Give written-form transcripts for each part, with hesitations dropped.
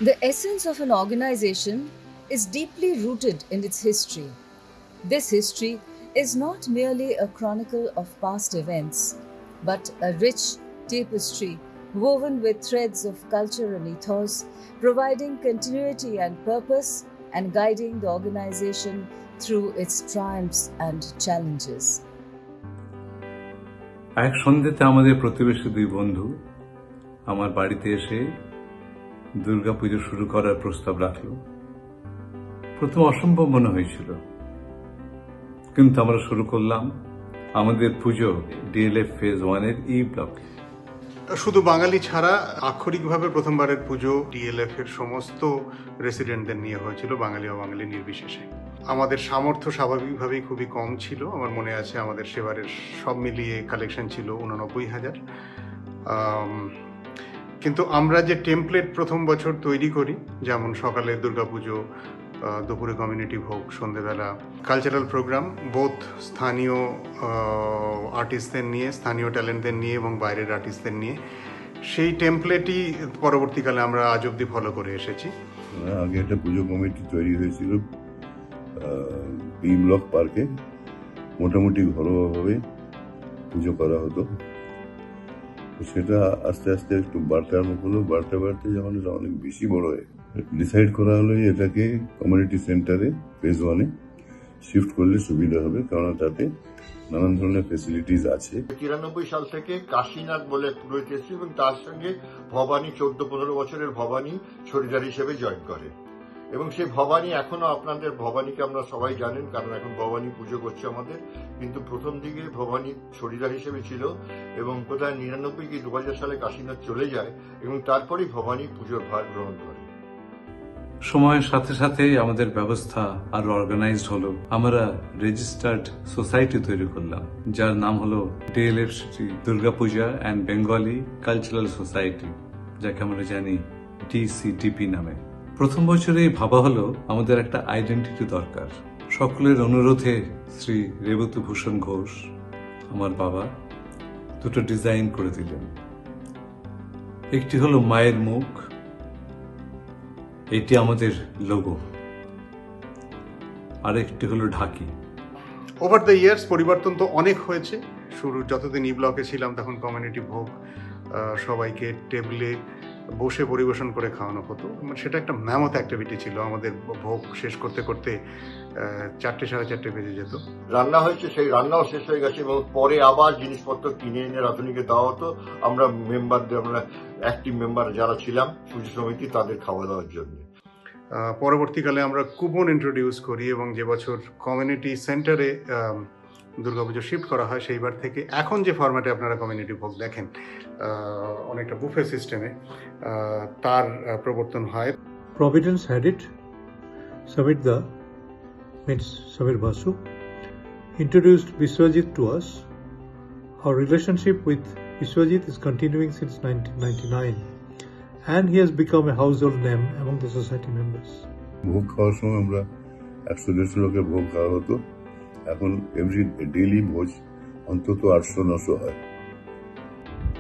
The essence of an organization is deeply rooted in its history. This history is not merely a chronicle of past events, but a rich tapestry woven with threads of cultural ethos, providing continuity and purpose and guiding the organization through its triumphs and challenges. এক সন্ধ্যাতে আমাদের প্রতিবেশী দুই বন্ধু আমার বাড়িতে এসে দুর্গাপুজো শুরু করার প্রস্তাব রাখলো। প্রথম অসম্ভব মনে হয়েছিল, কিন্তু আমরা শুরু করলাম আমাদের পুজো ডিএলএফ ফেজ 1 এর ই ব্লক। শুধু বাঙালি ছাড়া আক্ষরিকভাবে প্রথমবারের পুজো ডিএলএফ এর সমস্ত রেসিডেন্টদের নিয়ে হয়েছিল, বাঙালি অবাঙালি নির্বিশেষে। আমাদের সামর্থ্য স্বাভাবিকভাবেই খুবই কম ছিল। আমার মনে আছে আমাদের সেবারের সব মিলিয়ে কালেকশন ছিল 89,000। কিন্তু আমরা যে টেমপ্লেট প্রথম বছর তৈরি করি, যেমন সকালে দুর্গাপুজো, দুপুরে কমিউনিটি ভোগ, সন্ধ্যেবেলা কালচারাল প্রোগ্রাম, বোথ স্থানীয় আর্টিস্টদের নিয়ে, স্থানীয় ট্যালেন্টদের নিয়ে এবং বাইরের আর্টিস্টদের নিয়ে, সেই টেমপ্লেটই পরবর্তীকালে আমরা আজ অব্দি ফলো করে এসেছি। আগে একটা পুজো কমিটি তৈরি হয়েছিল বি ব্লক পার্কে, মোটামুটি ঘরোয়াভাবে পুজো করা হতো। সেটা আস্তে আস্তে একটু বাড়তে আরম্ভ করলো, বাড়তে বাড়তে যখন এটা অনেক বেশি বড় হয়ে ডিসাইড করা হলো এটাকে কমিউনিটি সেন্টারে ফেজ 1 শিফট করলে সুবিধা হবে, কারণ তাতে নানান ধরনের ফেসিলিটিস আছে। 93 সাল থেকে কাশীনাথ বলে পুরোহিত এসেছে এবং তার সঙ্গে ভবানী 14-15 বছরের ভবানী শরীদার হিসেবে জয়েন করে এবং সেই ভবানী এখনো আপনাদের ভবানীকে আমরা সবাই জানেন, কারণ এখন ভবানী পুজো করছে আমাদের, কিন্তু প্রথম দিকে ভবানী শরীদার হিসেবে ছিল এবং কোথায় 99 কি 2000 সালে কাশীনাথ চলে যায় এবং তারপরেই ভবানী পুজোর ভার গ্রহণ করে। সময়ের সাথে সাথে আমাদের ব্যবস্থা আরো অর্গানাইজড হলো। আমরা রেজিস্টার্ড সোসাইটি তৈরি করলাম, যার নাম হলো DLF Durga Puja and Bengali cultural society, যাকে আমরা জানি ডিসিডিপি নামে। প্রথম বছরেই ভাবা হলো আমাদের একটা আইডেন্টিটি দরকার। সকলের অনুরোধে শ্রী রেবতী ঘোষ, আমার বাবা, দুটো ডিজাইন করে দিলেন। একটি হলো মায়ের মুখ, এটি আমাদের লোগো, আর একটি হলো ঢাকি। ওভার দ্য ইয়ার্স পরিবর্তন তো অনেক হয়েছে। শুরু যতদিন ই ব্লকে ছিলাম তখন কমিউনিটি ভোগ সবাইকে টেবিলে বসে পরিবেশন করে খাওয়ানো হতো। সেটা একটা ম্যামথ অ্যাক্টিভিটি ছিল। আমাদের ভোগ শেষ করতে করতে 4টে 4:30 বেজে যেত। রান্না হয়েছে, সেই রান্নাও শেষ হয়ে গেছে এবং পরে আবার জিনিসপত্র কিনে এনে রাঁধুনিকে দেওয়া হতো। আমরা মেম্বারদের, আমরা অ্যাক্টিভ মেম্বার যারা ছিলাম পুজো সমিতি, তাদের খাওয়া দাওয়ার জন্য। পরবর্তীকালে আমরা কুপন ইন্ট্রোডিউস করি এবং যে বছর কমিউনিটি সেন্টারে দুর্গাপুজো শিফট করা হয়, সেইবার থেকে এখন যে ফরম্যাটে আপনারা কমিউনিটি ভোগ দেখেন, অনেকটা বুফে সিস্টেমে, তার প্রবর্তন হয়। Providence had it. Samir means Samir Basu introduced Biswajit to us. Our relationship with Biswajit is continuing since 1999 and he has become a household name among the society members. ভোগ খাওয়ার সময় আমরা 100-150 লোকের ভোগ খাওয়া হতো। এখন এভরি ডেইলি ভোজ অন্তত 800-900 হয়।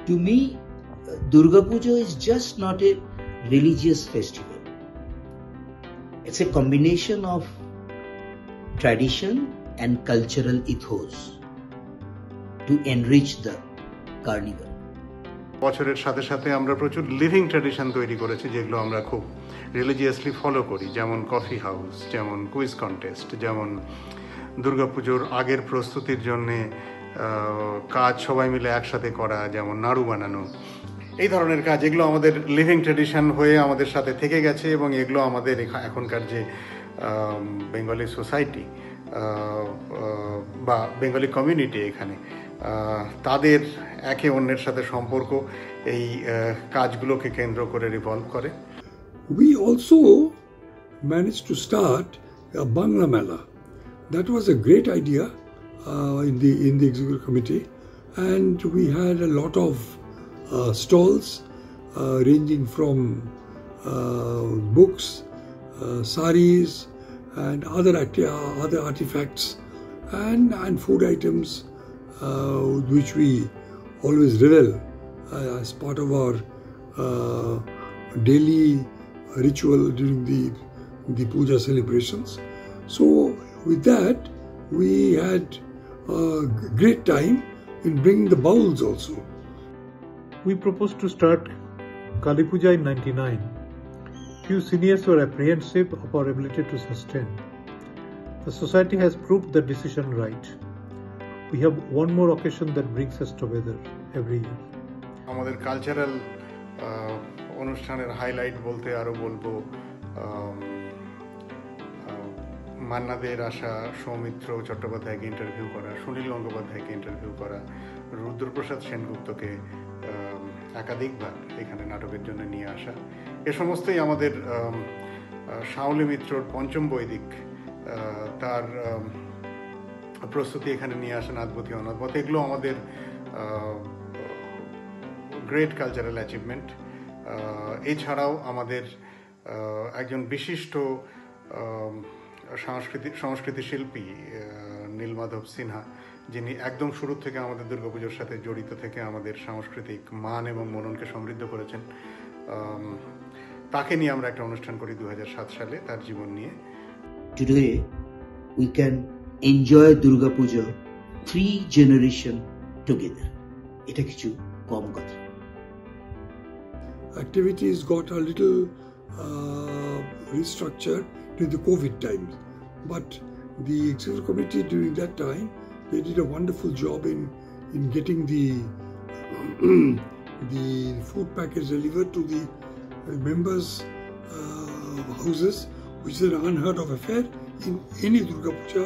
To me, Durga Puja is just not a religious festival. It's a combination of tradition and cultural ethos to enrich the carnival. বছরের সাথে সাথে আমরা প্রচুর লিভিং ট্র্যাডিশন তৈরি করেছি, যেগুলো আমরা খুব রিলিজিয়াসলি ফলো করি, যেমন কফি হাউস, যেমন কুইজ কন্টেস্ট, যেমন দুর্গাপুজোর আগের প্রস্তুতির জন্যে কাজ সবাই মিলে একসাথে করা, যেমন নাড়ু বানানো, এই ধরনের কাজ। এগুলো আমাদের লিভিং ট্র্যাডিশন হয়ে আমাদের সাথে থেকে গেছে এবং এগুলো আমাদের এখনকার যে বেঙ্গলি সোসাইটি বা বেঙ্গলি কমিউনিটি এখানে, তাদের একে অন্যের সাথে সম্পর্ক এই কাজগুলোকে কেন্দ্র করে রিভলভ করে। We also managed to start a Bangla Mela. That was a great idea in the executive committee, and we had a lot of stalls ranging from books, saris, and other artifacts and food items, which we always revel as part of our daily ritual during the puja celebrations. So with that, we had a great time in bringing the bowls also. We proposed to start Kali Puja in 99. Few seniors were apprehensive of our ability to sustain. The society has proved the decision right. We have one more occasion that brings us together every year. আমাদের cultural অনুষ্ঠানের highlight বলতে আরো বলবো মান্না দের আশা, Soumitra চট্টোপাধ্যায়কে interview করা, সুনীল গঙ্গোপাধ্যায়কে interview করা, রুদ্রপ্রসাদ সেনগুপ্তকে একাধিকবার এখানে নাটকের জন্য নিয়ে আসা, এ সমস্তই আমাদের শাওলি মিত্রর পঞ্চম বৈদিক তার প্রস্তুতি এখানে নিয়ে আসা, নাদবতী অনাদবত, এগুলো আমাদের গ্রেট কালচারাল অ্যাচিভমেন্ট। এছাড়াও আমাদের একজন বিশিষ্ট সংস্কৃতি শিল্পী নীলমাধব সিনহা, যিনি একদম শুরু থেকে আমাদের দুর্গাপুজোর সাথে জড়িত থেকে আমাদের সাংস্কৃতিক মান এবং মননকে সমৃদ্ধ করেছেন, তাকে নিয়ে আমরা একটা অনুষ্ঠান করি 2007 সালে তার জীবন নিয়ে। Today we can enjoy Durga Puja 3 generation together. এটা কিছু কম কথা। Activities got a little restructured during the COVID times, but the executive committee during that time, they did a wonderful job in getting the food packets delivered to the members' houses, which is an unheard of affair in any Durga Puja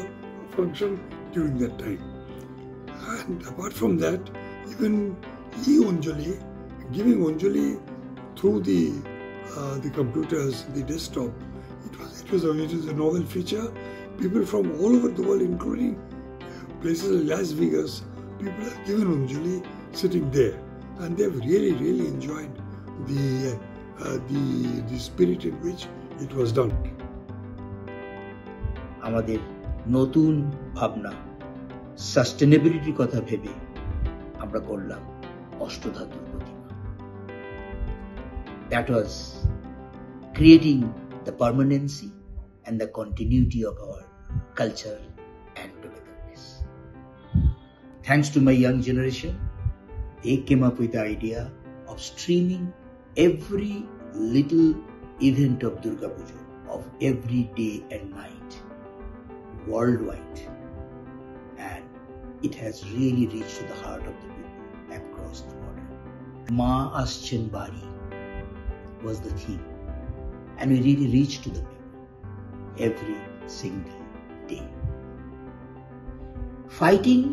function during that time. And apart from that, even e-Anjali, giving Anjali through the computers, the desktop, it was a novel feature. People from all over the world, including places like Las Vegas, people have given Anjali sitting there, and they've really enjoyed the spirit in which it was done. আমাদের নতুন ভাবনা সাস্টেনেবিলিটির কথা ভেবে আমরা করলাম অষ্টধাতুর প্রতিমা। That was creating the permanency and the continuity of our culture and togetherness. Thanks to my young generation, they came up with the idea of streaming every little event of Durga Puja, of every day and night, worldwide. And it has really reached to the heart of the people across the border. Ma Aschen Bari was the theme, and we really reached to the people every single day. Fighting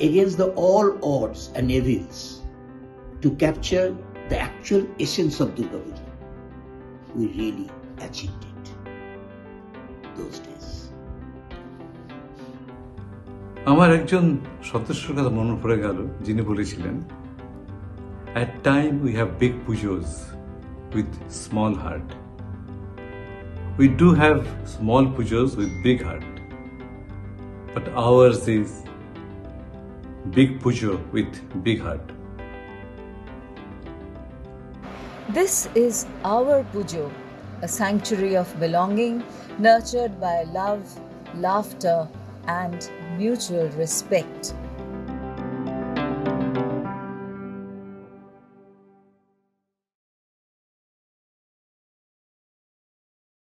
against all odds and evils to capture the actual essence of Durga Puja, we really achieved it those days. আমার একজন সদস্যর কথা মনে পড়ে গেল, যিনি বলেছিলেন, at time we have big pujos with small heart. We do have small pujos with big heart, but ours is big pujo with big heart. This is our Pujo, a sanctuary of belonging nurtured by love, laughter, and mutual respect.